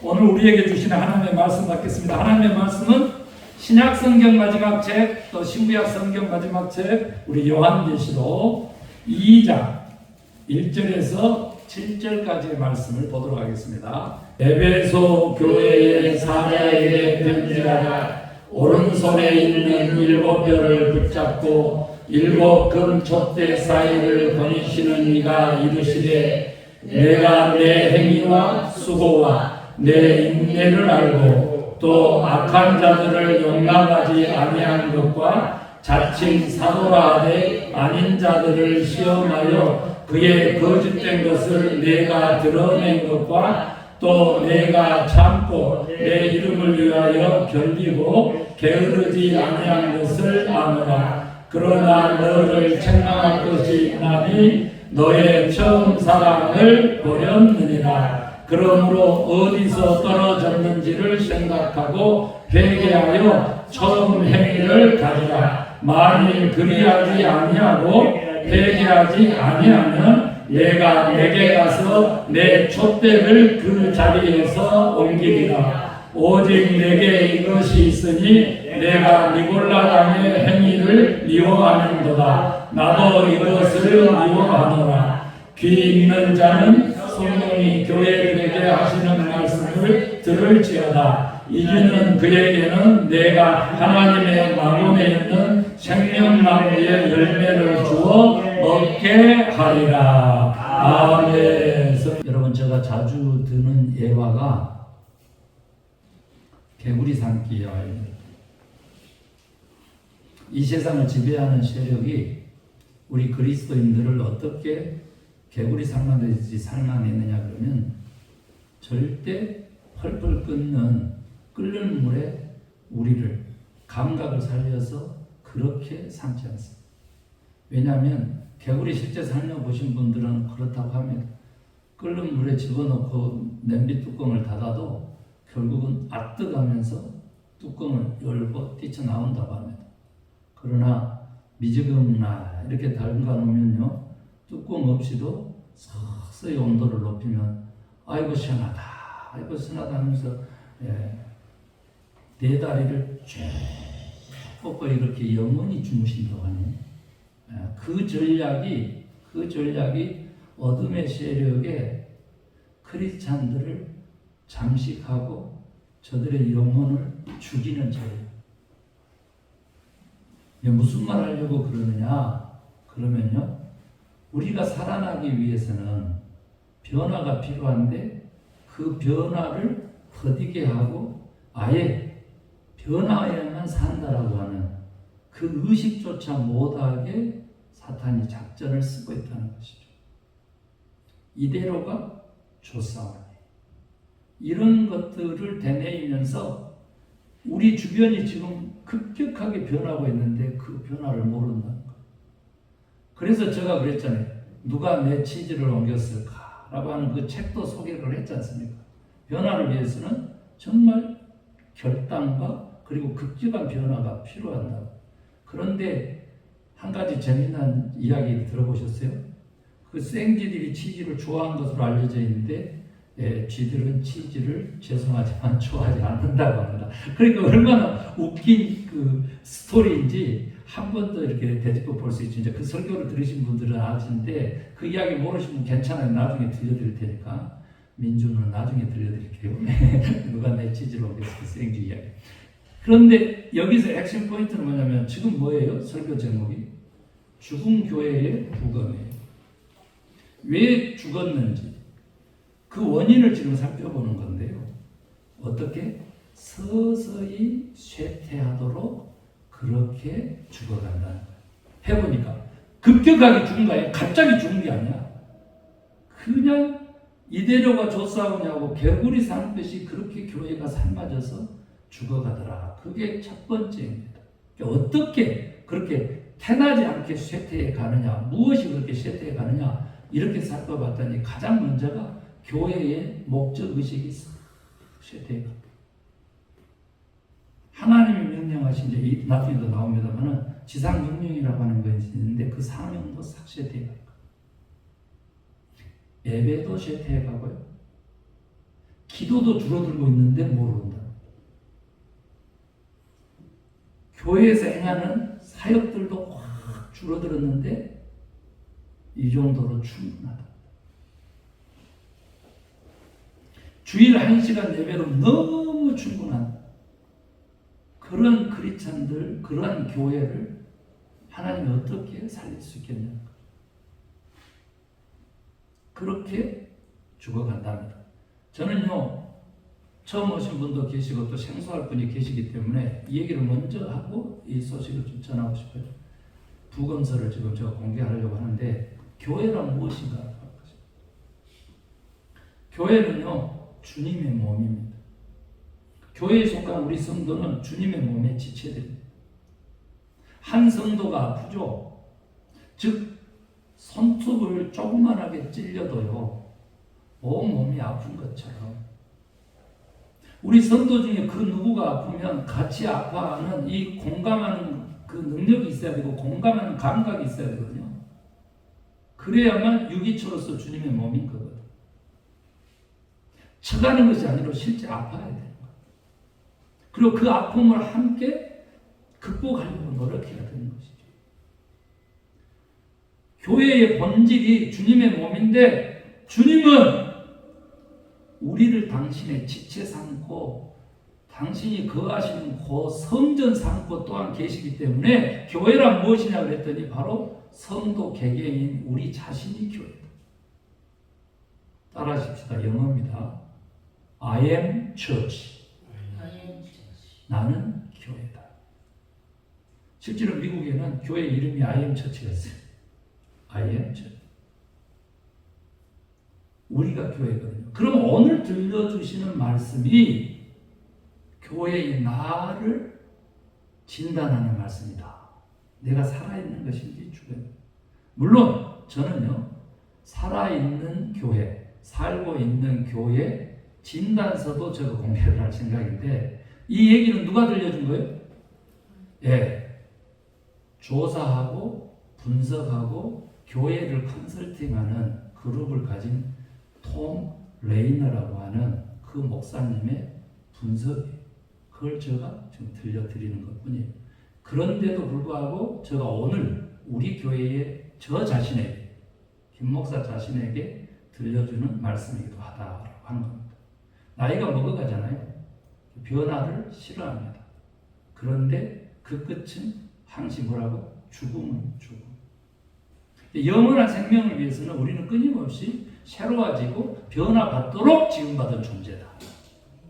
오늘 우리에게 주시는 하나님의 말씀 받겠습니다. 하나님의 말씀은 신약 성경 마지막 책, 또 신구약 성경 마지막 책, 우리 요한계시록 2장 1절에서 7절까지의 말씀을 보도록 하겠습니다. 에베소 교회의 사자에게 편지하라. 오른손에 있는 7별을 붙잡고 7 금 촛대 사이를 거니시는 이가 이르시되, 내가 내 행위와 수고와 내 인내를 알고 또 악한 자들을 용납하지 아니한 것과 자칭 사도라 하되 아닌 자들을 시험하여 그의 거짓된 것을 내가 드러낸 것과 또 내가 참고 내 이름을 위하여 견디고 게으르지 아니한 것을 아노라. 그러나 너를 책망할 것이 있나니 너의 처음 사랑을 버렸느니라. 그러므로 어디서 떨어졌는지를 생각하고 회개하여 처음 행위를 가지라. 만일 그리하지 아니하고 회개하지 아니하면 내가 내게 가서 내 촛대를 그 자리에서 옮기리라. 오직 내게 이것이 있으니 내가 니골라 당의 행위를 미워하는도다. 나도 이것을 미워하노라. 귀 있는 자는 성령이 교회들에게 하시는 말씀을 들을지어다. 이기는 그에게는 내가 하나님의 마음에 있는 생명나무의 열매를 주어 먹게 하리라. 아멘. 여러분, 제가 자주 드는 예화가 개구리 삼기 예화입니다. 이 세상을 지배하는 세력이 우리 그리스도인들을 어떻게 개구리 살만하듯이 살만했느냐 그러면, 절대 펄펄 끓는 물에 우리를 감각을 살려서 그렇게 삶지 않습니다. 왜냐하면 개구리 실제 살려보신 분들은 그렇다고 합니다. 끓는 물에 집어넣고 냄비 뚜껑을 닫아도 결국은 아뜨가면서 뚜껑을 열고 뛰쳐나온다고 합니다. 그러나 미지근나 이렇게 담가 놓으면요, 뚜껑 없이도 서서히 온도를 높이면 아이고 시원하다, 아이고 시원하다 하면서 네 다리를 쭉 뻗고 이렇게 영원히 주무신다고 하네요. 그 전략이 어둠의 세력에 크리스찬들을 잠식하고 저들의 영혼을 죽이는 전략. 무슨 말 하려고 그러느냐? 그러면요, 우리가 살아나기 위해서는 변화가 필요한데 그 변화를 더디게 하고 아예 변화에만 산다라고 하는 그 의식조차 못하게 사탄이 작전을 쓰고 있다는 것이죠. 이대로가 조사원이에요. 이런 것들을 되뇌이면서 우리 주변이 지금 급격하게 변하고 있는데 그 변화를 모른다는 거예요. 그래서 제가 그랬잖아요. 누가 내 치즈를 옮겼을까? 라고 하는 그 책도 소개를 했지 않습니까? 변화를 위해서는 정말 결단과 그리고 급격한 변화가 필요하다고. 그런데 한 가지 재미난 이야기 들어보셨어요? 그 생쥐들이 치즈를 좋아하는 것으로 알려져 있는데 쥐들은 치즈를 죄송하지만 좋아하지 않는다고 합니다. 그러니까 얼마나 웃긴 그 스토리인지 한 번 더 이렇게 되짚어 볼 수 있죠. 이제 그 설교를 들으신 분들은 아시는데 그 이야기 모르시면 괜찮아요. 나중에 들려드릴 테니까. 민주는 나중에 들려드릴게요. 누가 내 치즈를 옮겼을까, 생쥐 이야기. 그런데 여기서 액션 포인트는 뭐냐면, 지금 뭐예요? 설교 제목이 죽은 교회의 부검이에요. 왜 죽었는지 그 원인을 지금 살펴보는 건데요. 어떻게? 서서히 쇠퇴하도록 그렇게 죽어간다는 거예요. 해보니까 급격하게 죽은 거 아니야. 갑자기 죽은 게 아니야. 그냥 이대로가 조사오냐고 개구리 사는 것이 그렇게 교회가 삶아져서 죽어가더라. 그게 첫 번째입니다. 어떻게 그렇게 태나지 않게 쇠퇴해 가느냐, 무엇이 그렇게 쇠퇴해 가느냐, 이렇게 살펴봤더니 가장 먼저가 교회의 목적의식이 쇠퇴해 갔다. 하나님이 명령하신, 이제 나중에도 나옵니다만은 지상명령이라고 하는 것이 있는데 그 사명도 싹 쇠퇴해 갔다. 예배도 쇠퇴해 가고요. 기도도 줄어들고 있는데 모른다. 교회에서 행하는 사역들도 확 줄어들었는데 이 정도로 충분하다. 주일 1시간 예배로 너무 충분한 그런 크리스찬들, 그러한 교회를 하나님이 어떻게 살릴 수 있겠냐. 그렇게 죽어간답니다. 저는요, 처음 오신 분도 계시고 또 생소할 분이 계시기 때문에 이 얘기를 먼저 하고 이 소식을 좀 전하고 싶어요. 부검서를 지금 제가 공개하려고 하는데, 교회란 무엇인가? 교회는요, 주님의 몸입니다. 교회에 속한 우리 성도는 주님의 몸의 지체들입니다. 한 성도가 아프죠? 즉 손톱을 조그만하게 찔려도요, 온 몸이 아픈 것처럼 우리 성도 중에 그 누구가 아프면 같이 아파하는 이 공감하는 그 능력이 있어야 되고 공감하는 감각이 있어야 되거든요. 그래야만 유기체로서 주님의 몸인 거거든요. 쳐가는 것이 아니라 실제 아파야 되는 거예요. 그리고 그 아픔을 함께 극복하려고 노력해야 되는 것이죠. 교회의 본질이 주님의 몸인데 주님은 우리를 당신의 지체 삼고 당신이 거하시는 그 성전 삼고 또한 계시기 때문에 교회란 무엇이냐 그랬더니 바로 성도 개개인 우리 자신이 교회다. 따라하십시다. 영어입니다. I am church. 나는 교회다. 실제로 미국에는 교회 이름이 I am church였어요. I am church. 우리가 교회거든요. 그럼 오늘 들려주시는 말씀이 교회의 나를 진단하는 말씀이다. 내가 살아있는 것인지 죽었는지. 물론 저는요, 살아있는 교회, 살고 있는 교회 진단서도 제가 공개를 할 생각인데, 이 얘기는 누가 들려준 거예요? 예, 조사하고 분석하고 교회를 컨설팅하는 그룹을 가진 톰 레이너라고 하는 그 목사님의 분석이에요. 그걸 제가 지금 들려드리는 것뿐이에요. 그런데도 불구하고 제가 오늘 우리 교회의 저 자신에게, 김 목사 자신에게 들려주는 말씀이기도 하다라고 하는 겁니다. 나이가 먹어가잖아요. 변화를 싫어합니다. 그런데 그 끝은 항상 뭐라고? 죽음은 죽음. 영원한 생명을 위해서는 우리는 끊임없이 새로워지고 변화받도록 지음받은 존재다.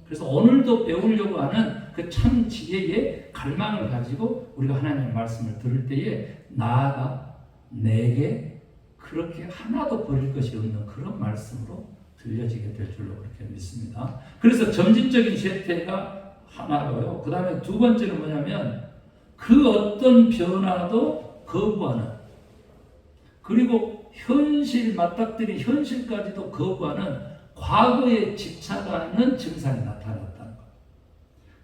그래서 오늘도 배우려고 하는 그 참 지혜의 갈망을 가지고 우리가 하나님의 말씀을 들을 때에 나아가 내게 그렇게 하나도 버릴 것이 없는 그런 말씀으로 들려지게 될 줄로 그렇게 믿습니다. 그래서 점진적인 쇠퇴가 하나고요. 그 다음에 두 번째는 뭐냐면 그 어떤 변화도 거부하는, 그리고 현실 맞닥뜨린 현실까지도 거부하는 과거에 집착하는 증상이 나타났다는 거예요.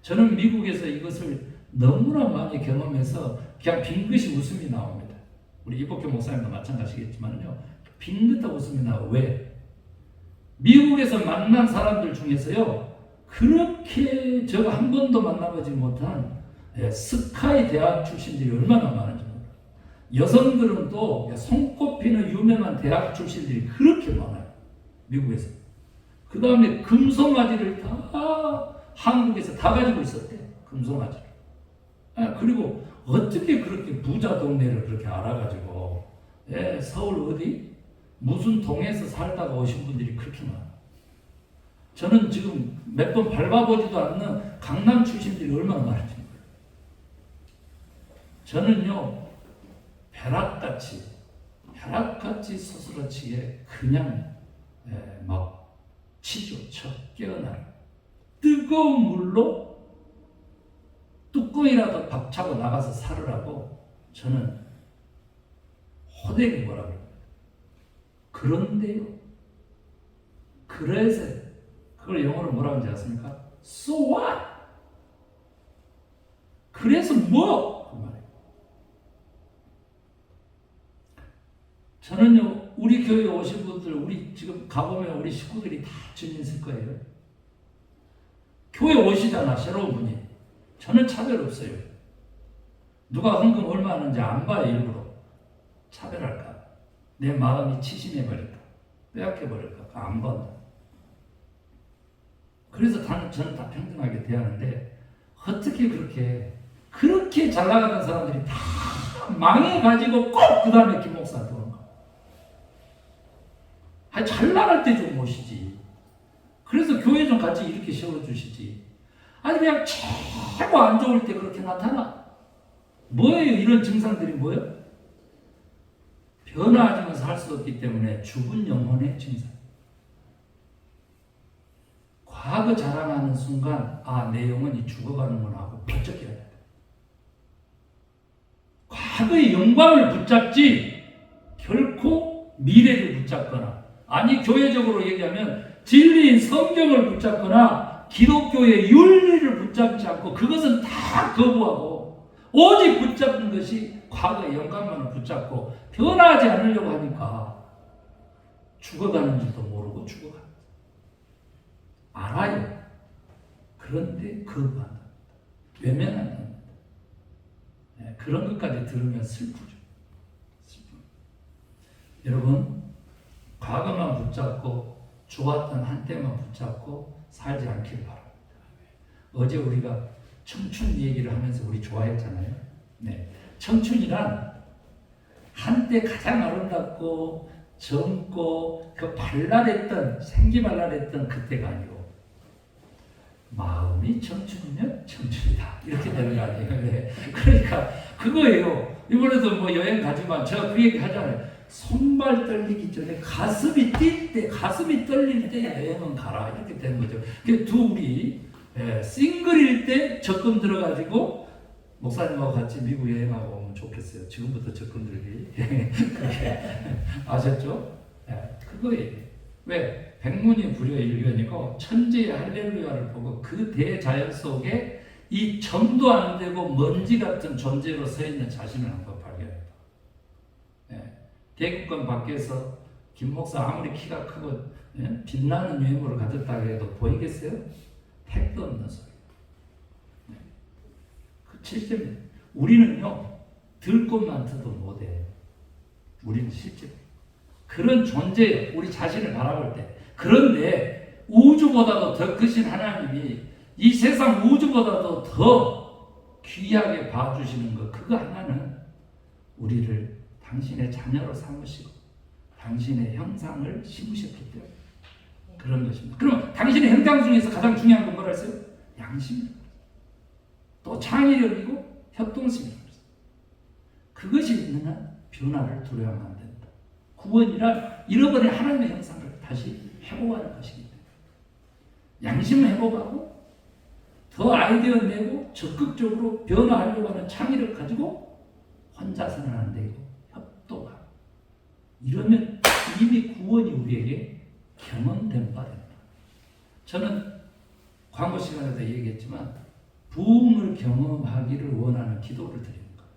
저는 미국에서 이것을 너무나 많이 경험해서 그냥 빙긋이 웃음이 나옵니다. 우리 이복교 목사님도 마찬가지겠지만요. 빙긋한 웃음이 나와요. 왜? 미국에서 만난 사람들 중에서요, 그렇게 제가 한 번도 만나보지 못한 스카이 대학 출신들이 얼마나 많은지 몰라요. 여성들은 또 손꼽히는 유명한 대학 출신들이 그렇게 많아요. 미국에서. 그 다음에 금송아지를 다 한국에서 다 가지고 있었대요. 금송아지를. 그리고 어떻게 그렇게 부자 동네를 그렇게 알아가지고 서울 어디? 무슨 동에서 살다가 오신 분들이 그렇게 많아요. 저는 지금 몇 번 밟아보지도 않는 강남 출신들이 얼마나 많은지 몰라요. 저는요, 벼락같이 스스로치게 그냥 막 치죠. 깨어나요. 뜨거운 물로 뚜껑이라도 박차고 나가서 살으라고 저는 호되게 뭐라 그래요. 그런데요, 그래서 그걸 영어로 뭐라고 하는지 아십니까? So what? 그래서 뭐? 그 말이에요. 저는요, 우리 교회에 오신 분들, 우리 지금 가보면 우리 식구들이 다 주님 있을 거예요. 교회 오시잖아, 새로운 분이. 저는 차별 없어요. 누가 헌금 얼마 하는지 안 봐요, 일부러. 차별할까? 내 마음이 치심해버릴까? 빼앗겨버릴까? 안 본다. 그래서 저는 다 평등하게 대하는데, 어떻게 그렇게 잘 나가는 사람들이 다 망해가지고 꼭 그 다음에 김 목사한테 오는 거야. 아니, 잘 나갈 때 좀 오시지. 그래서 교회 좀 같이 이렇게 세워주시지. 아니, 그냥 최고 안 좋을 때 그렇게 나타나. 뭐예요? 이런 증상들이 뭐예요? 변화하면서 할 수 없기 때문에 죽은 영혼의 증상. 과거 자랑하는 순간, 아, 내 영혼이 죽어가는구나 하고 번쩍 깨야 돼. 과거의 영광을 붙잡지 결코 미래를 붙잡거나, 아니 교회적으로 얘기하면 진리인 성경을 붙잡거나 기독교의 윤리를 붙잡지 않고 그것은 다 거부하고 오직 붙잡는 것이 과거의 영광만을 붙잡고 변하지 않으려고 하니까 죽어가는 줄도 모르고 죽어간다. 알아요. 그런데 거부한다. 외면한다. 그런 것까지 들으면 슬프죠. 여러분, 과거만 붙잡고 좋았던 한때만 붙잡고 살지 않기를 바랍니다. 어제 우리가 청춘 얘기를 하면서 우리 좋아했잖아요. 네. 청춘이란 한때 가장 아름답고 젊고 그 발랄했던, 생기발랄했던 그때가 아니고 마음이 청춘이면 청춘이다. 이렇게 되는 거 아니에요. 네. 그러니까 그거예요. 이번에도 뭐 여행 가지만 제가 그 얘기 하잖아요. 손발 떨리기 전에 가슴이 떨릴 때 여행은 가라. 이렇게 되는 거죠. 그 둘이 싱글일 때 적금 들어가지고 목사님하고 같이 미국 여행하고 오면 좋겠어요. 지금부터 적금 들기. 그렇게 아셨죠? 그거예요. 왜? 백문이 불여일견이고 천지의 할렐루야를 보고 그 대자연 속에 이 점도 안 되고 먼지 같은 존재로 서 있는 자신을 한번 발견해봐. 대국권 밖에서 김 목사 아무리 키가 크고 빛나는 외모를 가졌다고 해도 보이겠어요? 택도 없는 소리. 그 7점. 우리는요, 들 것만 들도 못해. 우리는 실제로 그런 존재예요. 우리 자신을 바라볼 때. 그런데 우주보다도 더 크신 하나님이 이 세상 우주보다도 더 귀하게 봐주시는 것, 그거 하나는 우리를 당신의 자녀로 삼으시고 당신의 형상을 심으셨기 때문에 그런 것입니다. 그럼 당신의 형상 중에서 가장 중요한 건 뭐라 했어요? 양심입니다. 또 창의력이고 협동심입니다. 그것이 있는 한 변화를 두려워하면 안 된다. 구원이란 잃어버린 하나님의 형상을 다시 회복하는 것이기 때문에 양심을 회복하고 더 아이디어 내고 적극적으로 변화하려고 하는 창의력 가지고 혼자서는 안 되고 협동하고 이러면 이미 구원이 우리에게 경험된 바 됩니다. 저는 광고 시간에도 얘기했지만 부흥을 경험하기를 원하는 기도를 드리는 거예요.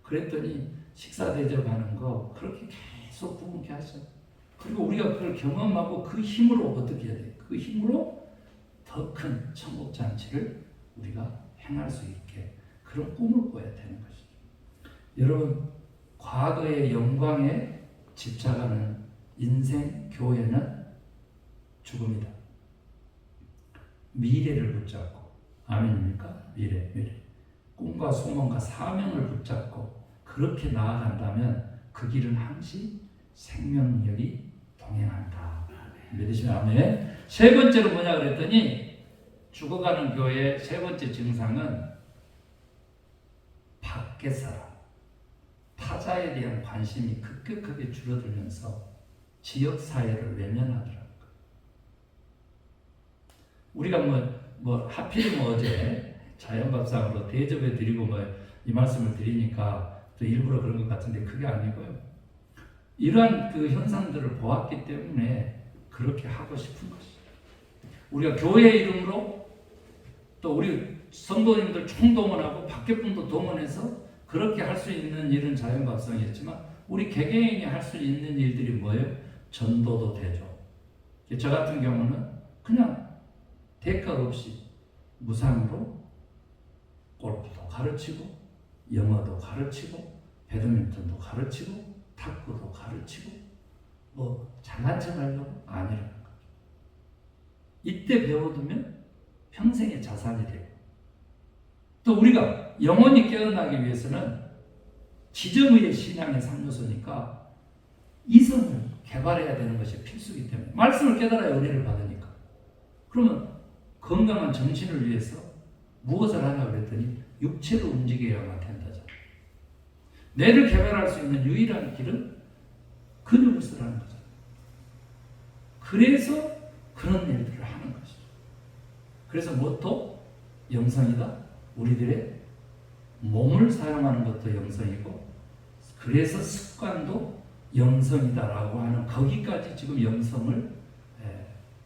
그랬더니 식사 대접하는 거 그렇게 계속 부흥케 하셔요. 그리고 우리가 그걸 경험하고 그 힘으로 어떻게 해야 돼요? 그 힘으로 더 큰 천국 잔치를 우리가 행할 수 있게 그런 꿈을 꿔야 되는 것이죠. 여러분, 과거의 영광에 집착하는 인생 교회는 죽음이다. 미래를 붙잡고, 아멘입니까? 미래. 꿈과 소망과 사명을 붙잡고 그렇게 나아간다면 그 길은 항시 생명력이 동행한다. 믿으시면 아멘. 세 번째로 뭐냐 그랬더니 죽어가는 교회의 세 번째 증상은 밖의 사람, 타자에 대한 관심이 급격하게 줄어들면서 지역사회를 외면하더라고요. 우리가 하필이면 어제 자연밥상으로 대접해 드리고 이 말씀을 드리니까 또 일부러 그런 것 같은데 그게 아니고요. 이러한 그 현상들을 보았기 때문에 그렇게 하고 싶은 것이죠. 우리가 교회 이름으로 또 우리 성도님들 총동원하고 밖에 분도 동원해서 그렇게 할 수 있는 일은 자연밥상이었지만 우리 개개인이 할 수 있는 일들이 뭐예요? 전도도 되죠. 저 같은 경우는 그냥 대가 없이 무상으로 골프도 가르치고 영어도 가르치고 배드민턴도 가르치고 탁구도 가르치고 뭐 잘난 척 하려고 아니라는 거죠. 이때 배워두면 평생의 자산이 되고 또 우리가 영원히 깨어나기 위해서는 지정의의 신앙의 3요소니까 이성을 개발해야 되는 것이 필수이기 때문에 말씀을 깨달아야 은혜를 받으니까 그러면 건강한 정신을 위해서 무엇을 하냐 그랬더니 육체로 움직여야만 된다잖아요. 뇌를 개발할 수 있는 유일한 길은 근육을 쓰라는 거잖아요. 그래서 그런 일들을 하는 것이죠. 그래서 무엇도 영성이다. 우리들의 몸을 사용하는 것도 영성이고 그래서 습관도 영성이다라고 하는 거기까지 지금 영성을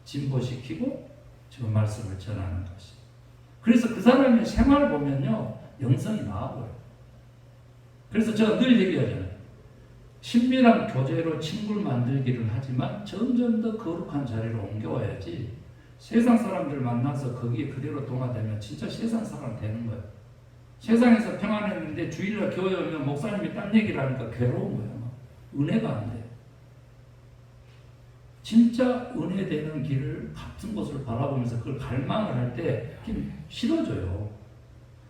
진보시키고 지금 말씀을 전하는 것이. 그래서 그 사람의 생활을 보면요 영성이 나와버려요. 그래서 제가 늘 얘기하잖아요. 친밀한 교제로 친구를 만들기를 하지만 점점 더 거룩한 자리로 옮겨와야지 세상 사람들 만나서 거기에 그대로 동화되면 진짜 세상 사람 되는 거예요. 세상에서 평안했는데 주일날 교회 오면 목사님이 딴 얘기를 하니까 괴로운 거예요. 은혜가 안 돼요. 진짜 은혜 되는 길을 같은 곳을 바라보면서 그걸 갈망을 할 때 싫어져요.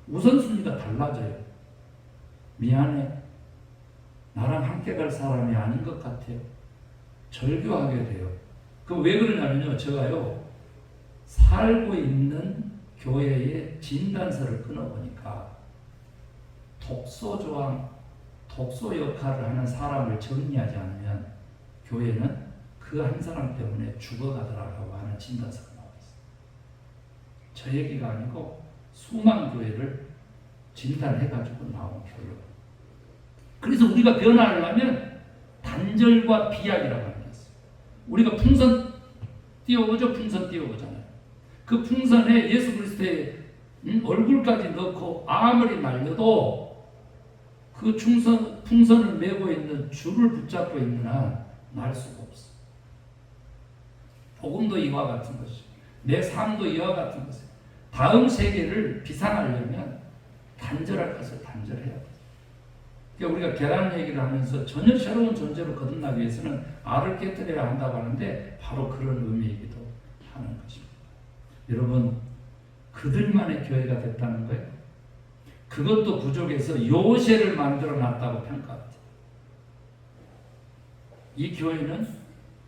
우선순위가 달라져요. 미안해. 나랑 함께 갈 사람이 아닌 것 같아요. 절교하게 돼요. 그 왜 그러냐면요. 제가요. 살고 있는 교회의 진단서를 끊어보니까 독소조항, 독소 역할을 하는 사람을 정리하지 않으면 교회는 그 한 사람 때문에 죽어가더라고 하는 진단서가 나와 있어요. 저 얘기가 아니고 수만 교회를 진단해가지고 나온 교회. 그래서 우리가 변화를 하면 단절과 비약이라고 하는 게 있어요. 우리가 풍선 띄워오죠. 풍선 띄워오잖아요. 그 풍선에 예수 그리스도의 얼굴까지 넣고 아무리 날려도 그 풍선을 메고 있는 줄을 붙잡고 있는 한 날 수가 없어. 복음도 이와 같은 것이죠. 내 삶도 이와 같은 것이에요. 다음 세계를 비상하려면 단절할 것을 단절해야 돼요. 그러니까 우리가 계란 얘기를 하면서 전혀 새로운 존재로 거듭나기 위해서는 알을 깨뜨려야 한다고 하는데 바로 그런 의미이기도 하는 것입니다. 여러분, 그들만의 교회가 됐다는 거예요. 그것도 부족해서 요새를 만들어 놨다고 평가합니다. 이 교회는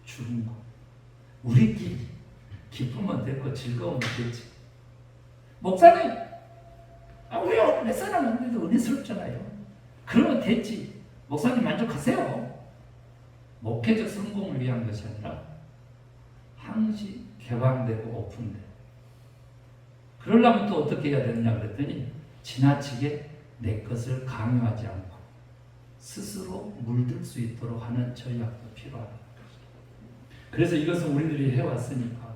죽은 거. 우리끼리 기쁘면 됐고 즐거우면 됐지. 목사님, 우리 몇 사람 없는데도 은혜스럽잖아요. 그러면 됐지. 목사님 만족하세요. 목회적 성공을 위한 것이 아니라 항시 개방되고 오픈돼. 그러려면 또 어떻게 해야 되느냐 그랬더니 지나치게 내 것을 강요하지 않고 스스로 물들 수 있도록 하는 전략도 필요하다. 그래서 이것은 우리들이 해왔으니까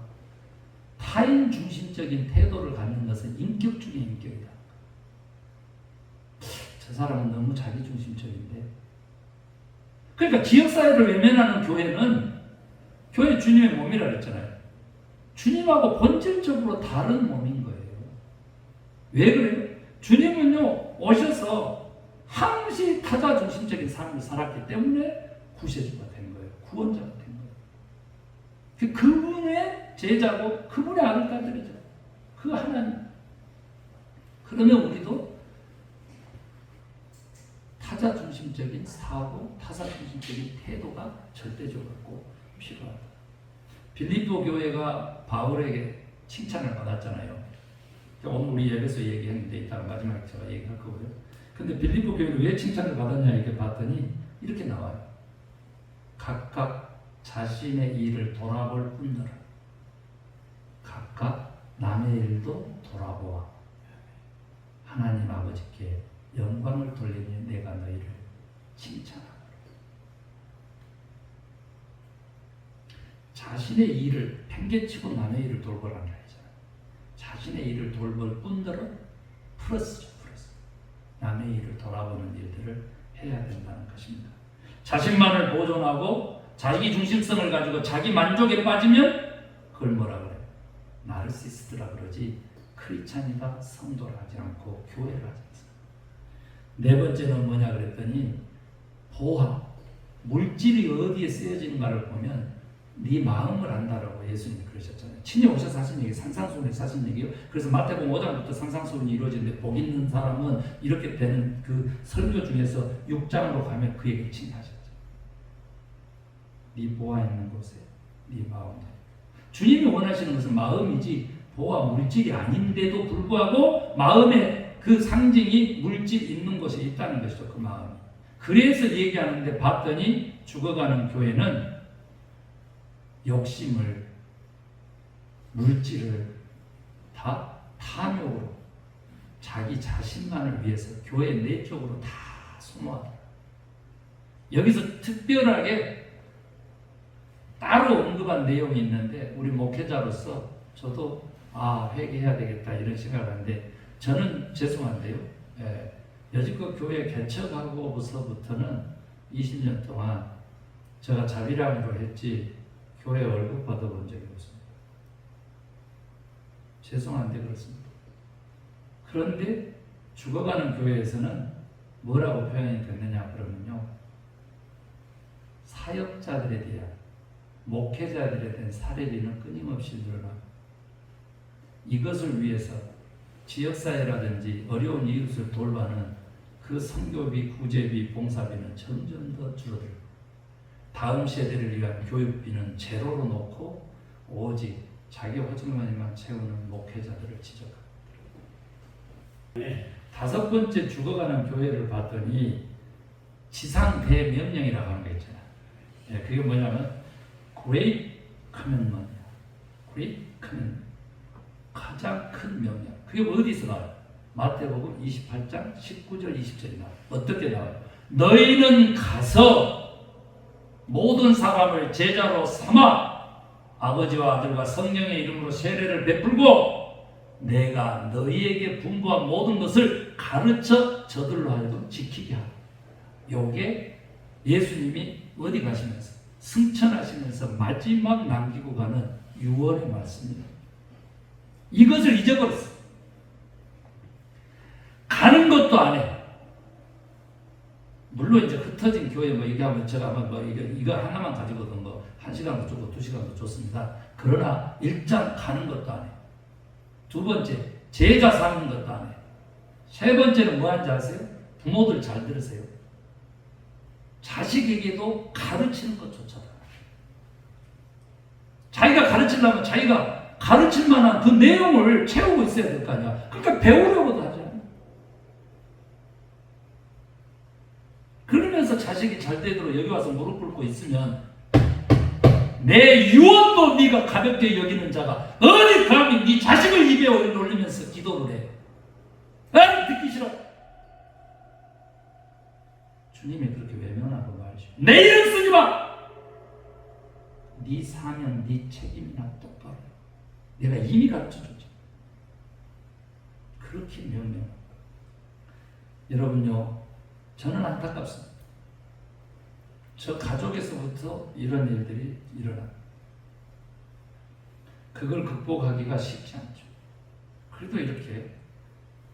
타인 중심적인 태도를 갖는 것은 인격 중의 인격이다. 저 사람은 너무 자기 중심적인데. 그러니까 지역사회를 외면하는 교회는 교회 주님의 몸이라 그랬잖아요. 주님하고 본질적으로 다른 몸인 거예요. 왜 그래요? 주님은요 오셔서 항시 타자 중심적인 삶을 살았기 때문에 구세주가 된 거예요. 구원자가 된 거예요. 그분의 제자고 그분의 아들까들이죠. 그 하나님. 그러면 우리도 타자 중심적인 사고, 타사 중심적인 태도가 절대적으로 꼭 필요하다. 빌립보 교회가 바울에게 칭찬을 받았잖아요. 오늘 우리 예배에서 얘기했는데 이따가 마지막에 제가 얘기할 거고요. 근데 빌립보 교회는 왜 칭찬을 받았냐 이렇게 봤더니 이렇게 나와요. 각각 자신의 일을 돌아볼 뿐더러 각각 남의 일도 돌아보아 하나님 아버지께 영광을 돌리니 내가 너희를 칭찬하노라. 자신의 일을 팽개치고 남의 일을 돌보라는 거잖아요. 자신의 일을 돌볼 뿐더러 플러스죠. 남의 일을 돌아보는 일들을 해야 된다는 것입니다. 자신만을 보존하고 자기 중심성을 가지고 자기 만족에 빠지면 그걸 뭐라 그래요? 나르시스트라 그러지. 크리스찬이다 성도를 하지 않고 교회를 하지 않습니다. 네 번째는 뭐냐 그랬더니 보화, 물질이 어디에 쓰여지는가를 보면 네 마음을 안다라고 예수님이 그러셨잖아요. 친히 오셔서 하신 얘기, 산상수훈에서 하신 얘기요. 그래서 마태복음 5장부터 산상수훈이 이루어지는데 복 있는 사람은 이렇게 되는 그 설교 중에서 6장으로 가면 그 얘기 친히 하셨죠. 네 보화 있는 곳에 네 마음을. 주님이 원하시는 것은 마음이지 보화 물질이 아닌데도 불구하고 마음에 그 상징이 물질 있는 곳에 있다는 것이죠. 그 마음이. 그래서 얘기하는데 봤더니 죽어가는 교회는 욕심을, 물질을 다 탐욕으로 자기 자신만을 위해서 교회 내적으로 다 소모하다. 여기서 특별하게 따로 언급한 내용이 있는데 우리 목회자로서 저도 회개해야 되겠다 이런 생각을 하는데 저는 죄송한데요. 여지껏 교회 개척하고서부터는 20년 동안 제가 자비랑으로 했지 교회 월급 받아본 적이 없습니다. 죄송한데 그렇습니다. 그런데 죽어가는 교회에서는 뭐라고 표현이 됐느냐 그러면요. 사역자들에 대한 목회자들에 대한 사례비는 끊임없이 늘어나고 이것을 위해서 지역사회라든지 어려운 이웃을 돌봐는 그 선교비, 구제비, 봉사비는 점점 더 줄어들고 다음 세대를 위한 교육비는 제로로 놓고 오직 자기 호주머니만 채우는 목회자들을 지적합니다. 다섯 번째 죽어가는 교회를 봤더니 지상 대명령이라고 하는 거 있잖아요. 그게 뭐냐면 Great Commandment, Great Commandment, 가장 큰 명령. 그게 어디서 나와요? 마태복음 28장 19절 20절이 나와요. 어떻게 나와요? 너희는 가서 모든 사람을 제자로 삼아 아버지와 아들과 성령의 이름으로 세례를 베풀고 내가 너희에게 분부한 모든 것을 가르쳐 저들로 하여금 지키게 하라. 요게 예수님이 어디 가시면서 승천하시면서 마지막 남기고 가는 유언의 말씀입니다. 이것을 잊어버렸어요. 가는 것도 안 해. 물론 이제 흩어진 교회 얘기하면 제가 아마 이거 하나만 가지고도 1시간도 주고 2시간도 줬습니다. 그러나 일장 가는 것도 안 해. 두 번째, 제자 삼는 것도 안 해. 세 번째는 뭐 하는지 아세요? 부모들 잘 들으세요. 자식에게도 가르치는 것조차도 자기가 가르치려면 자기가 가르칠 만한 그 내용을 채우고 있어야 될 거 아니야. 그러니까 배우려고도 하잖아. 그러면서 자식이 잘 되도록 여기 와서 무릎 꿇고 있으면 내 유언도 네가 가볍게 여기는 자가 어디 감히 네 자식을 입에 올리면서 기도를 해. 듣기 싫어. 주님이 그렇게 외면하고 말하시오. 내 이름 쓰지 마. 네 사명, 네 책임이나 똑바로. 내가 이미 가르쳐줬지. 그렇게 명령. 여러분요, 저는 안타깝습니다. 저 가족에서부터 이런 일들이 일어납니다. 그걸 극복하기가 쉽지 않죠. 그래도 이렇게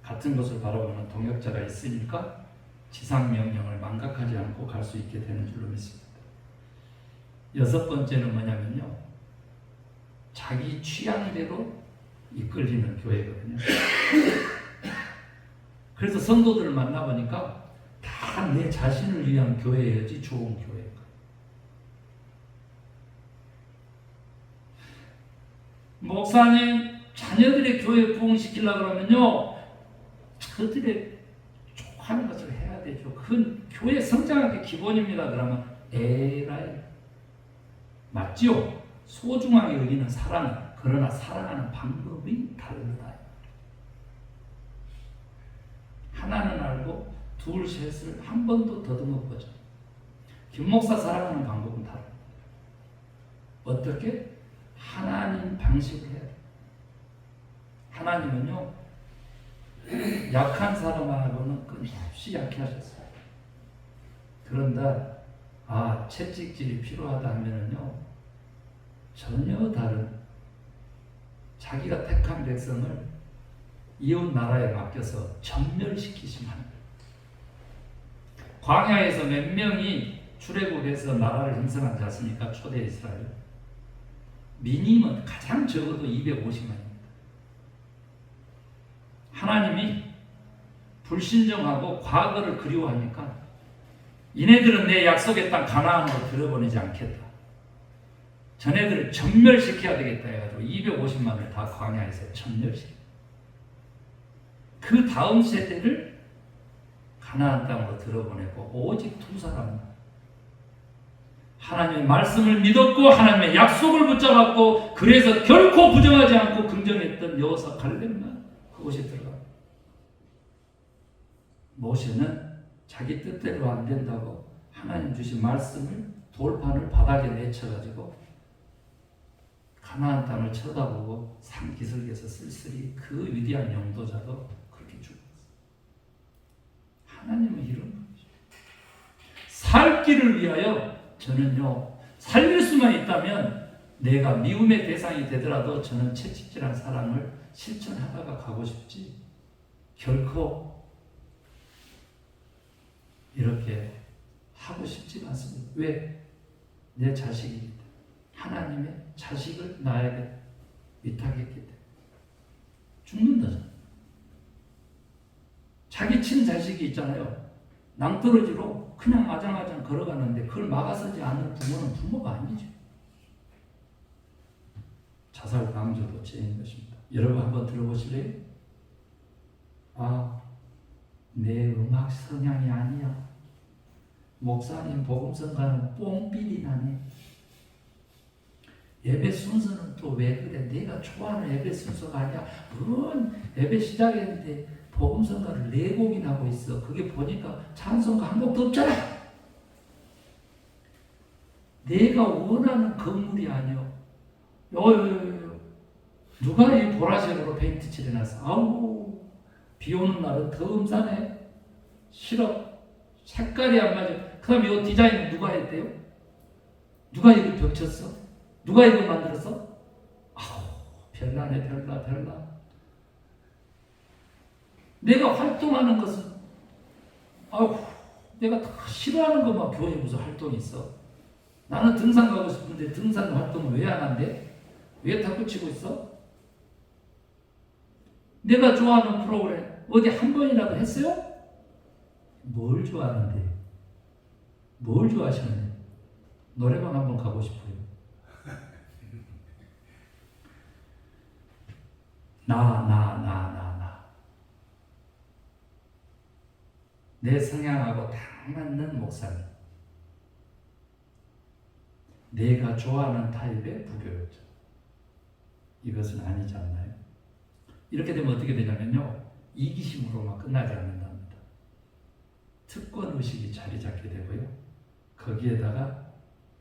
같은 것을 바라보는 동역자가 있으니까 지상명령을 망각하지 않고 갈 수 있게 되는 줄로 믿습니다. 여섯 번째는 뭐냐면요. 자기 취향대로 이끌리는 교회거든요. 그래서 성도들을 만나보니까 다 내 자신을 위한 교회여지 좋은 교회가. 목사님, 자녀들의 교회 부흥시키려고 그러면요. 그들의 하는 것을 해야 되죠. 그건 교회 성장하기 기본입니다. 그러면 에라이. 맞죠? 소중하게 여기는 사랑은 그러나 사랑하는 방법이 다르다. 하나는 알고 둘, 셋을 한 번도 더듬어 보자. 김 목사 사랑하는 방법은 다릅니다. 어떻게? 하나님 방식으로 해야 돼. 하나님은요, 약한 사람하고는 끊임없이 약해 하셨어요. 그런다, 채찍질이 필요하다 하면은요, 전혀 다른 자기가 택한 백성을 이웃 나라에 맡겨서 전멸시키시면 합니다. 광야에서 몇 명이 출애굽해서 나라를 형성하지 않습니까? 초대 이스라엘. 미니멈 가장 적어도 250만입니다. 하나님이 불신정하고 과거를 그리워하니까 이네들은 내 약속의 땅 가나안으로 들어보내지 않겠다. 전애들을 전멸시켜야 되겠다 해가지고 250만을 다 광야에서 전멸시켜. 그 다음 세대를 가나안 땅으로 들어보내고 오직 두 사람만 하나님의 말씀을 믿었고 하나님의 약속을 붙잡았고 그래서 결코 부정하지 않고 긍정했던 여호사 갈렙만 그곳에 들어가. 모세는 자기 뜻대로 안 된다고 하나님 주신 말씀을 돌판을 바닥에 내쳐가지고 가나안 땅을 쳐다보고 산 기슭에서 쓸쓸히 그 위대한 영도자도 그렇게 죽었어요. 하나님은 이런 거죠. 살 길을 위하여 저는요 살릴 수만 있다면 내가 미움의 대상이 되더라도 저는 채찍질한 사랑을 실천하다가 가고 싶지 결코 이렇게 하고 싶지 않습니다. 왜? 내 자식이기 때문에 하나님의 자식을 나에게 위탁했기 때문에 죽는다잖아. 자기 친자식이 있잖아요. 낭떠러지로 그냥 아장아장 걸어가는데 그걸 막아서지 않는 부모는 부모가 아니죠. 자살 방조도 죄인 것입니다. 여러분 한번 들어보실래요? 아, 내 음악 성향이 아니야. 목사님 복음성가는 뽕삐리 나네. 예배 순서는 또 왜 그래? 내가 좋아하는 예배 순서가 아니야. 뭔 예배 시작했는데 복음성가를 4곡이나 하고 있어. 그게 보니까 찬송가 한 곡도 없잖아. 내가 원하는 건물이 아니요. 누가 이 보라색으로 페인트 칠해놨어? 아우, 비 오는 날은 더 음산해. 싫어. 색깔이 안 맞아. 그 다음에 이 디자인은 누가 했대요? 누가 이걸 벽쳤어? 누가 이걸 만들었어? 아우, 별나네, 별나. 내가 활동하는 것은, 아우, 내가 다 싫어하는 것만 교회에 무슨 활동이 있어? 나는 등산 가고 싶은데 등산 활동을 왜 안 한대? 왜 탁구 치고 있어? 내가 좋아하는 프로그램 어디 한 번이라도 했어요? 뭘 좋아하는데? 뭘 좋아하시는데? 노래방 한번 가고 싶어요. 나. 내 성향하고 딱 맞는 목사님. 내가 좋아하는 타입의 부교육자. 이것은 아니지 않나요? 이렇게 되면 어떻게 되냐면요. 이기심으로만 끝나지 않는답니다. 특권의식이 자리 잡게 되고요. 거기에다가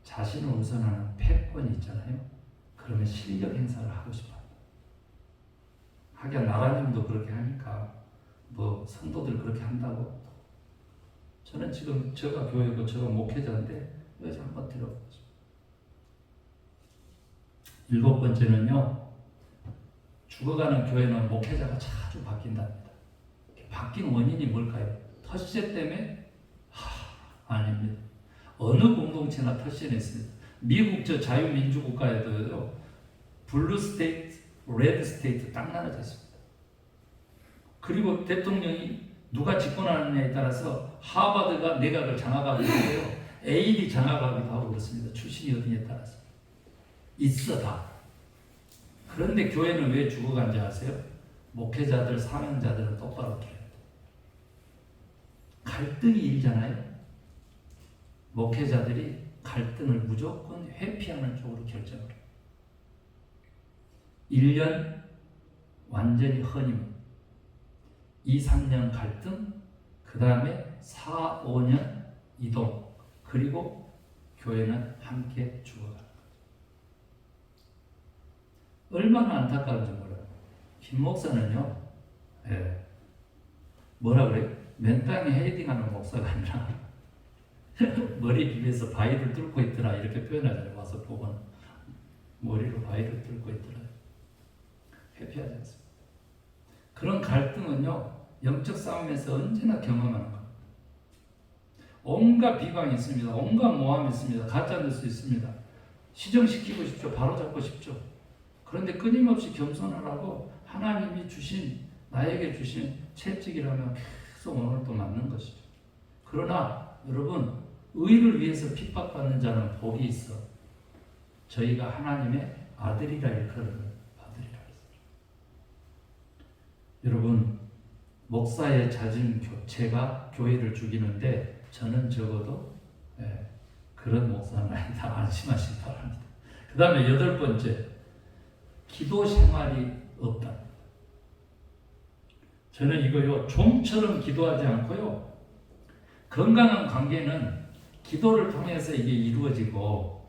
자신을 우선하는 패권이 있잖아요. 그러면 실력 행사를 하고 싶어요. 하긴 나라님도 그렇게 하니까 뭐 성도들 그렇게 한다고. 저는 지금 제가 교회고 제가 목회자인데 여기서 한번 들어보죠. 7번째는요. 죽어가는 교회는 목회자가 자주 바뀐답니다. 바뀐 원인이 뭘까요? 텃세 때문에? 아닙니다. 어느 공동체나 텃세는 있습니다. 미국 저 자유민주국가에도요. 블루 스테이트, 레드 스테이트 딱 나눠져 있습니다. 그리고 대통령이 누가 집권하느냐에 따라서 하버드가 내각을 장악하기도 하고요. AD 장악하기도 하고 그렇습니다. 출신이 어디냐에 따라서. 있어 다. 그런데 교회는 왜 죽어간지 아세요? 목회자들, 사명자들은 똑바로 돼요. 갈등이 일잖아요. 목회자들이 갈등을 무조건 회피하는 쪽으로 결정을 해요. 1년 완전히 허니문, 2, 3년 갈등, 그 다음에 4, 5년 이동, 그리고 교회는 함께 죽어가는 거죠. 얼마나 안타까운지 몰라요. 김 목사는요, 뭐라 그래요? 맨땅에 헤딩하는 목사가 아니라 머리 비벼서 바위를 뚫고 있더라 이렇게 표현하잖아요. 와서 보고는 머리로 바위를 뚫고 있더라. 회피하지 않습니다. 그런 갈등은요, 영적 싸움에서 언제나 경험하는 겁니다. 온갖 비방이 있습니다. 온갖 모함이 있습니다. 가짜뉴스 있습니다. 시정시키고 싶죠. 바로잡고 싶죠. 그런데 끊임없이 겸손하라고 하나님이 주신, 나에게 주신 채찍이라면 계속 오늘도 맞는 것이죠. 그러나 여러분, 의를 위해서 핍박받는 자는 복이 있어. 저희가 하나님의 아들이라 일컬어요. 아들이라 했어요. 여러분, 목사의 잦은 교체가 교회를 죽이는데 저는 적어도 그런 목사는 아니다. 안심하시기 바랍니다. 그 다음에 8번째, 기도 생활이 없다. 저는 이거요, 좀처럼 기도하지 않고요, 건강한 관계는 기도를 통해서 이게 이루어지고,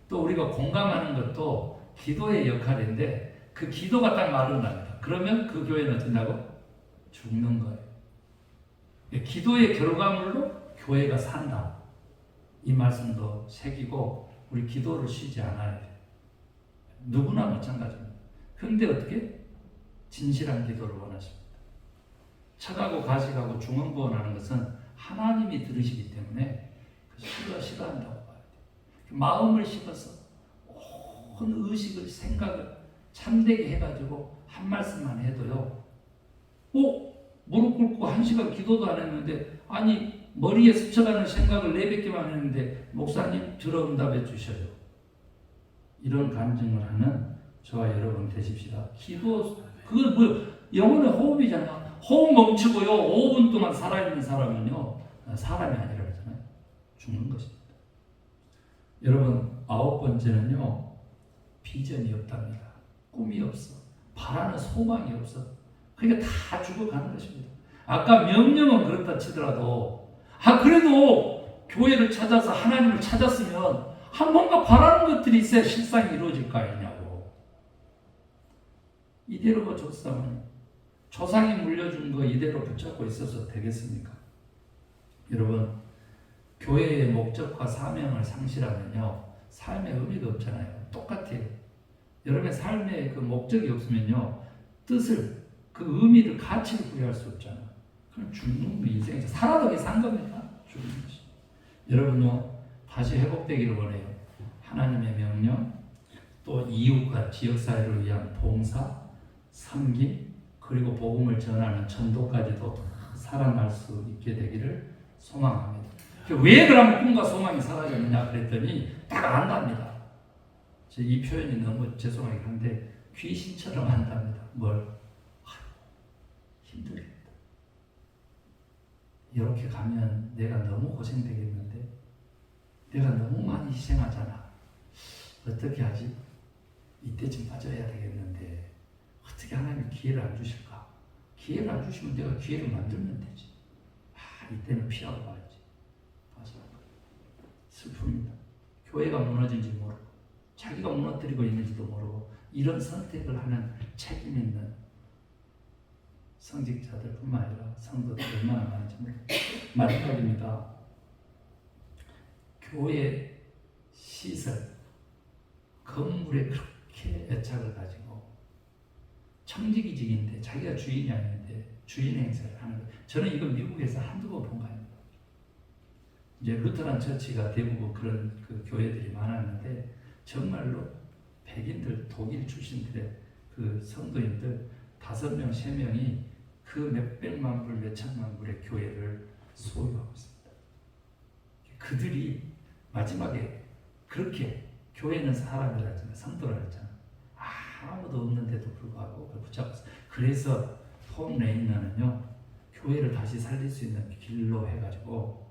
또 우리가 공감하는 것도 기도의 역할인데, 그 기도가 딱 마른답니다. 그러면 그 교회는 어떻냐고? 죽는 거예요. 기도의 결과물로 교회가 산다. 이 말씀도 새기고, 우리 기도를 쉬지 않아야 돼요. 누구나 마찬가지입니다. 그런데 어떻게? 진실한 기도를 원하십니다. 척하고 가식하고 중언부언하는 것은 하나님이 들으시기 때문에 싫어한다고 봐야 돼요. 마음을 씹어서 온 의식을, 생각을 참되게 해가지고 한 말씀만 해도요, 무릎 꿇고 1시간 기도도 안 했는데, 아니 머리에 스쳐가는 생각을 내뱉기만 했는데 목사님 들어응답해 주셔요. 이런 간증을 하는 저와 여러분 되십시다. 기도, 그건 뭐예요? 영혼의 호흡이잖아. 호흡 멈추고요, 5분 동안 살아있는 사람은요, 사람이 아니라 그러잖아요. 죽는 것입니다. 여러분, 9번째는요, 비전이 없답니다. 꿈이 없어. 바라는 소망이 없어. 그러니까 다 죽어가는 것입니다. 아까 명령은 그렇다 치더라도, 그래도 교회를 찾아서 하나님을 찾았으면 뭔가 바라는 것들이 있어야 실상이 이루어질 거 아니냐고. 이대로 줬으면 조상이 물려준 거 이대로 붙잡고 있어서 되겠습니까? 여러분, 교회의 목적과 사명을 상실하면요, 삶의 의미가 없잖아요. 똑같아요. 여러분의 삶에 그 목적이 없으면요, 뜻을, 그 의미를, 가치를 부여할 수 없잖아요. 그럼 죽는 인생에서 살아도 산 겁니다. 죽는 것이. 여러분요, 다시 회복되기를 원해요. 하나님의 명령, 또 이웃과 지역사회를 위한 봉사, 섬김, 그리고 복음을 전하는 전도까지도 살아날 수 있게 되기를 소망합니다. 왜 그러면 꿈과 소망이 사라졌느냐 그랬더니 딱 안답니다. 이 표현이 너무 죄송하긴 한데 귀신처럼 안답니다. 뭘? 힘들겠다. 이렇게 가면 내가 너무 고생되겠는데, 내가 너무 많이 희생하잖아. 어떻게 하지? 이때쯤 빠져야 되겠는데 어떻게 하나님이 기회를 안 주실까? 기회를 안 주시면 내가 기회를 만들면 되지. 이때는 피하고 가야지. 슬픕니다. 교회가 무너진지 모르고, 자기가 무너뜨리고 있는지도 모르고, 이런 선택을 하는 책임 있는 성직자들 뿐만 아니라 성도들 얼마나 많은지 모릅니다. 마지막입니다. 교회 시설, 건물에 그렇게 애착을 가지고 청지기직인데 자기가 주인이 아닌데 주인 행세를 하는 거예요. 저는 이거 미국에서 한두 번 본 거 아닙니다. 이제 루터란 처치가 대부분 그런 그 교회들이 많았는데, 정말로 백인들, 독일 출신들의 그 성도인들 5명, 3명이 그 몇백만 불, 몇천만 불의 교회를 소유하고 있습니다. 그들이 마지막에 그렇게, 교회는 사람이라 했잖아요. 성도라 했잖아요. 아무도 없는데도 불구하고 그걸 붙잡고 있어요. 그래서 톰 레이너는요, 교회를 다시 살릴 수 있는 길로 해가지고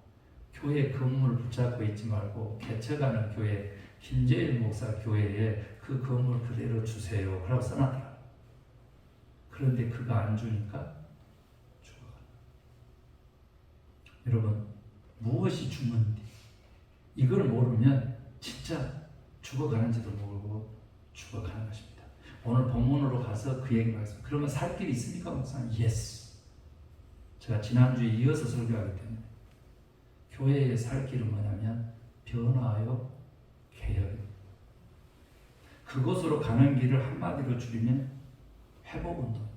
교회 건물을 붙잡고 있지 말고 개척하는 교회, 김재일 목사 교회에 그 건물 그대로 주세요. 그러고 써놨더라. 그런데 그가 안 주니까 죽어가. 여러분, 무엇이 죽는지 이걸 모르면 진짜 죽어가는지도 모르고 죽어가는 것입니다. 오늘 본문으로 가서 그 얘기를 하겠습니다. 그러면 살 길이 있습니까, 목사님? Yes. 제가 지난주에 이어서 설교하기 때문에 교회의 살 길은 뭐냐면 변화하여 개혁입니다. 그곳으로 가는 길을 한마디로 줄이면 회복운동입니다.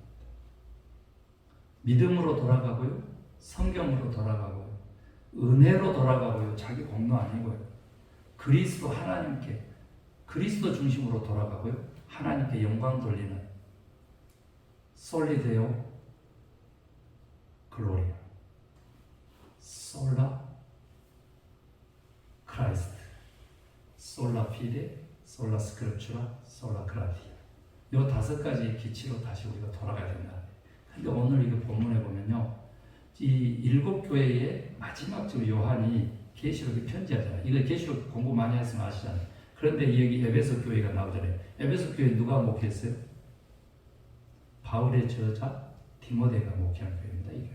믿음으로 돌아가고요. 성경으로 돌아가고요. 은혜로 돌아가고요. 자기 공로 아니고요. 그리스도 하나님께, 그리스도 중심으로 돌아가고요. 하나님께 영광 돌리는 솔리데오 글로리아, 솔라 크라이스트, 솔라 피데, 솔라 스크립추라, 솔라 그라티아. 이 5가지 기치로 다시 우리가 돌아가야 된다. 근데 오늘 이거 본문에 보면요, 이 7교회의 마지막 주 요한이 계시록에 편지하잖아요. 이거 계시록 공부 많이 했으면 아시잖아요. 그런데 여기 에베소 교회가 나오잖아요. 에베소 교회 누가 목회했어요? 바울의 저자 디모데가 목회한 교회입니다. 이게.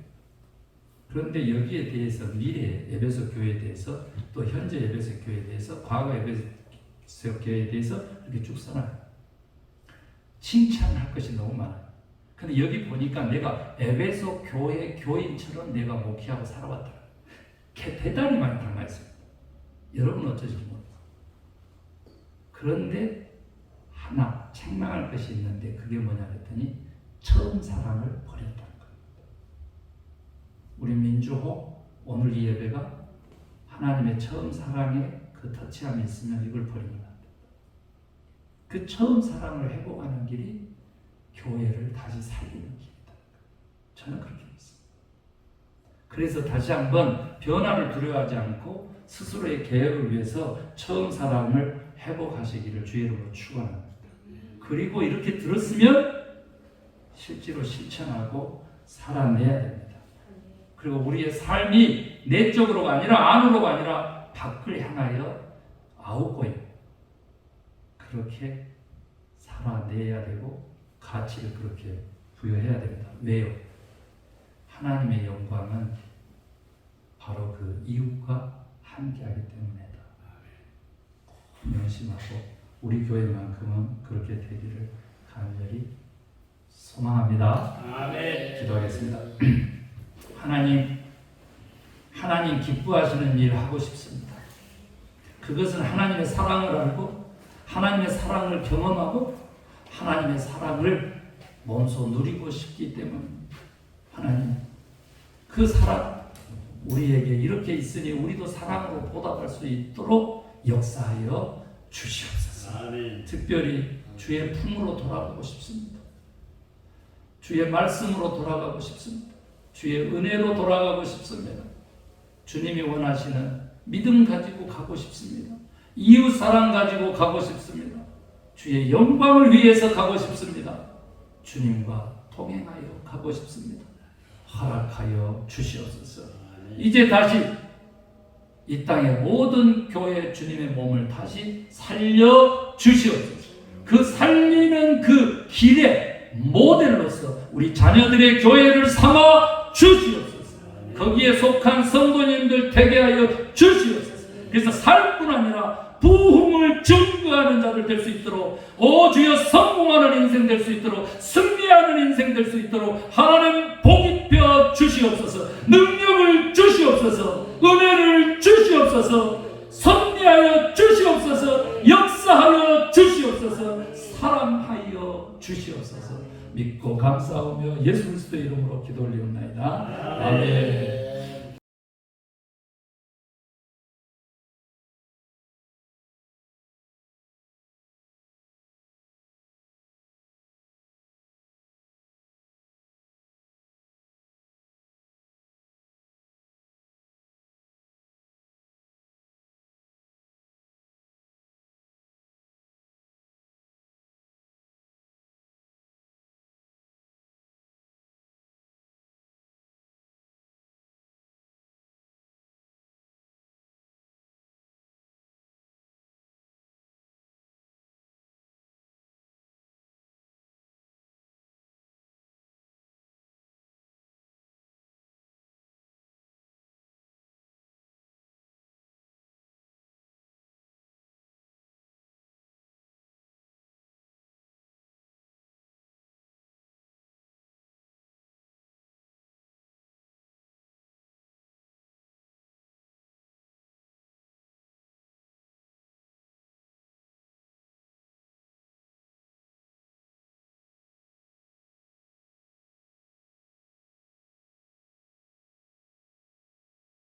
그런데 여기에 대해서 미래 에베소 교회에 대해서 또 현재 에베소 교회에 대해서 과거 에베소 교회에 대해서 이렇게 쭉 써놔요. 칭찬할 것이 너무 많아요. 근데 여기 보니까 내가 에베소 교회 교인처럼 내가 목회하고 살아왔다. 대단히 많이 담아있습니다. 여러분 어쩌지 모르겠어요. 그런데 하나 책망할 것이 있는데 그게 뭐냐 했더니 처음 사랑을 버렸다는 겁니다. 우리 민주호 오늘 이 예배가 하나님의 처음 사랑에 그 터치함이 있으면 이걸 버리면 안 됩니다. 그 처음 사랑을 회복하는 길이 교회를 다시 살리는 길이다. 저는 그렇게 믿습니다. 그래서 다시 한번 변화를 두려워하지 않고 스스로의 개혁을 위해서 처음 사랑을 회복하시기를 주의 이름으로 축원합니다. 그리고 이렇게 들었으면 실제로 실천하고 살아내야 됩니다. 그리고 우리의 삶이 내적으로가 아니라 안으로가 아니라 밖을 향하여 아웃고잉 그렇게 살아내야 되고 가치를 그렇게 부여해야 됩니다. 왜요? 하나님의 영광은 바로 그 이웃과 함께하기 때문이다. 명심하고 우리 교회만큼은 그렇게 되기를 간절히 소망합니다. 아멘. 기도하겠습니다. 하나님 기뻐하시는 일을 하고 싶습니다. 그것은 하나님의 사랑을 알고 하나님의 사랑을 경험하고 하나님의 사랑을 몸소 누리고 싶기 때문입니다. 하나님, 그 사랑 우리에게 이렇게 있으니 우리도 사랑으로 보답할 수 있도록 역사하여 주시옵소서. 아멘. 특별히 주의 품으로 돌아가고 싶습니다. 주의 말씀으로 돌아가고 싶습니다. 주의 은혜로 돌아가고 싶습니다. 주님이 원하시는 믿음 가지고 가고 싶습니다. 이웃 사랑 가지고 가고 싶습니다. 주의 영광을 위해서 가고 싶습니다. 주님과 동행하여 가고 싶습니다. 허락하여 주시옵소서. 이제 다시 이 땅의 모든 교회 주님의 몸을 다시 살려 주시옵소서. 그 살리는 그 길의 모델로서 우리 자녀들의 교회를 삼아 주시옵소서. 거기에 속한 성도님들 되게 하여 주시옵소서. 그래서 살 뿐 아니라 부흥을 증거하는 자들 될 수 있도록, 오 주여 성공하는 인생 될 수 있도록, 승리하는 인생 될 수 있도록 하나님 복 입혀 주시옵소서. 능력을 주시옵소서. 은혜를 주시옵소서. 선리하여 주시옵소서. 역사하여 주시옵소서. 사랑하여 주시옵소서. 믿고 감사하며 예수 그리스도의 이름으로 기도 올리옵나이다. 아멘.